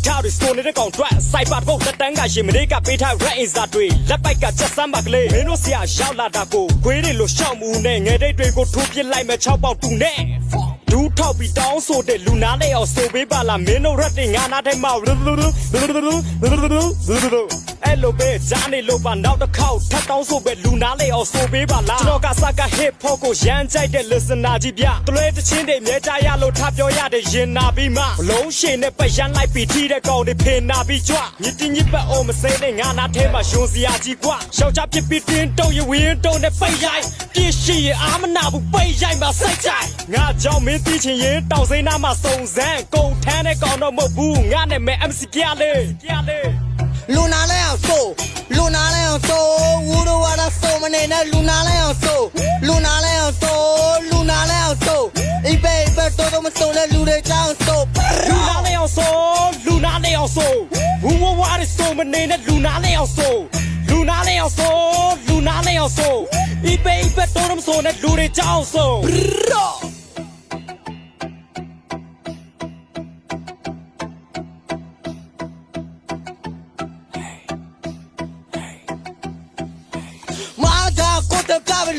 ထားတွေစိုးနေတဲ့ကောင်ထွက်စိုက်ပါကုတ်တက်တန်းကရှင်မလေးကပေးထား red is that တွေလက်ပိုက်ကချက်စမ်းပါကလေးမင်းတို့ဆရာရောက်လာတာကိုခွေးတွေလိုရှောက်မှုနဲ့ငယ်တိတ်တွေကိုထိုးပစ်လိုက်မဲ့6ပေါက်တူနဲ့ဒူးထောက်ပြီးတောင်းဆိုတဲ့လူနာလေးအောင်ဆိုပေးပါလားမင်းတို့ရက်တွေငါနာထဲမှာအဲ့လိုပဲဂျာနေလို့ပါနောက်တစ်ခေါက်ထပ်တောင်းဆိုပဲလူနာလေးအောင်ဆိုပေးပါလားကျွန်တော်ကစကား hip hop ကိုရမ်းကြိုက်တဲ့ listener ကြီးဗျတလွဲတချင်းတွေမြဲကြရလို့ထပ်ပြောရတဲ့ရင်နာပြီးမှဘလုံးရှည်နဲ့ပတ်ရမ်းလိုက်ပြီးထိတဲ့ကောင်တွေဖေနာပြီးကြွညစ်တင်ညစ်ပတ်အောင်မစိမ့်နဲ့ငါနာထဲမှာယွန်စရာကြီးကွာရှောက်ချဖြစ်ပြီးတင်းတုံရဝင်းတုံနဲ့ပိတ်ရိုက်ပြည့်ရှိရအာမနာဘူးပိတ်ရိုက်မှာစိတ်ကြိုက်ငါကြောင့်မင်းသိချင်ရင်တောင်စိမ်းနာမှာစုံစမ်းကုန်ထမ်းတဲ့ကောင်တော့မဟုတ်ဘူးငါနဲ့မဲ MC ကြလေလူနာလဲအောင်ဆိုလူနာလဲအောင်ဆိုဝူရဝါဒဆိုမနေနဲ့လူနာလဲအောင်ဆိုလူနာလဲအောင်ဆိုလူနာလဲအောင်ဆိုအိပေတော်မဆိုလဲလူတွေကြောင်းဆိုလူနာလဲအောင်ဆိုလူနာလဲအောင်ဆိုဝူဝါဒဆိုမနေနဲ့လူနာလဲအောင်ဆိုလူနာလဲအောင်ဆိုလူနာလဲအောင်ဆိုအိပေတော်မဆိုနဲ့လူတွေကြောင်းဆို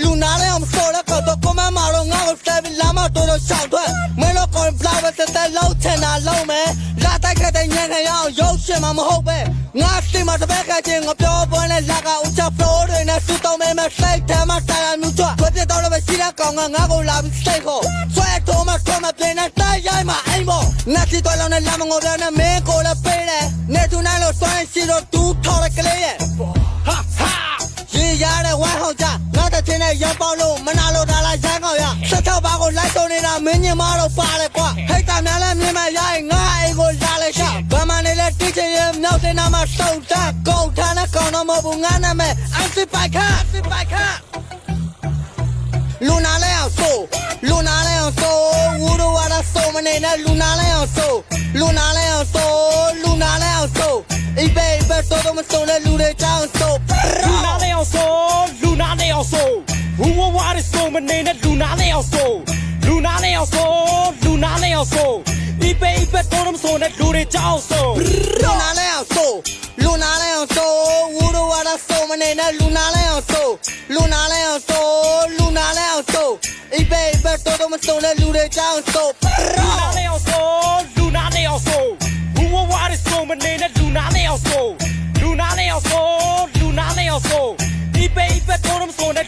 လူနာလဲအောင်ဆိုတော့တော့မမတော့ငါ့ကိုဆက်ပြီးလာမတော်ရှောက်ထွက်မင်းတို့ကော်ဖလာဝါတက်လောက်ချင်တာလုံးမယ်လာတိုက်ခတ်တဲ့ညံခရအောင်ရုပ်ရှင်မှာမဟုတ်ပဲငါစိတ်မှာတပည့်ခချင်းငါပြောပွဲနဲ့လာကဦးချဖလိုးတွေနဲ့စူတောင်းမဲမစိတ်ထဲမှာဆိုင်ရမျိုးချွတ်ပြတော့လည်းရှိတဲ့ကောင်ကငါ့ကိုလာပြီးစိတ်ခေါ်ဆွဲတော်မပြင်းနဲ့တိုက်ရိုက်မှာအိမ်ပေါ်ငါစီတော်လုံးနဲ့လာမငိုပြနဲ့မင်းကိုလည်းပေးတယ်နေသူနိုင်လို့ဆွဲရှိတော့တူးထော်တဲ့ကလေးရဲ့ဟာရေရတဲ့ဝမ်းဟောက်ကြငါတဲ့ချင်းနဲ့ရပေါလို့မနာလို့ဒါလာရမ်းကောက်ရ16ပါးကိုလိုက်ဆုံးနေတာမင်းညမတော့ပါတယ်ကွာဟိတ်ကများလဲမြင်မရရင်ငါအိမ်ကိုလာလဲရှာဘာမှနေလဲတိချင်ရမြောက်တဲ့နာမှာစုံတာကုန်ထားတဲ့ကောင်တော့မဟုတ်ဘူးငါနာမည်အစစ်ပိုက်ခလူနာလဲအောင်ဆိုလူနာလဲအောင်ဆိုဝူရဝါဒဆိုမနေနဲ့လူနာလဲအောင်ဆိုလူနာလဲအောင်ဆိုလူနာလဲအောင်ဆိုအိပေတော်မဆိုလဲလူတွေကြောင်းဆိုလူနာလဲအောင်ဆိုလူနာလဲအောင်ဆိုဝူဝါဒဆိုမနေနဲ့လူနာလဲအောင်ဆိုလူနာလဲအောင်ဆိုလူနာလဲအောင်ဆိုအိပေတော်မဆိုနဲ့လူတွေကြောင်းဆိုလူနာလဲအောင်ဆိုလူနာလဲအောင်ဆိုဝူရဝါဒဆိုမနေနဲ့လူနာလဲအောင်ဆိုလူနာလဲအောင်ဆိုလူနာလဲအောင်ဆိုအိပေတော်မဆိုလဲလူတွေကြောင်းဆိုလူနာလဲအောင်ဆိုလူနာလဲအောင်ဆိုဝူဝါဒဆိုမနေနဲ့လူနာလဲအောင်ဆိုလူနာလဲအောင်ဆိုလူနာလဲအောင်ဆိုအိပေတော်မဆိုနဲ့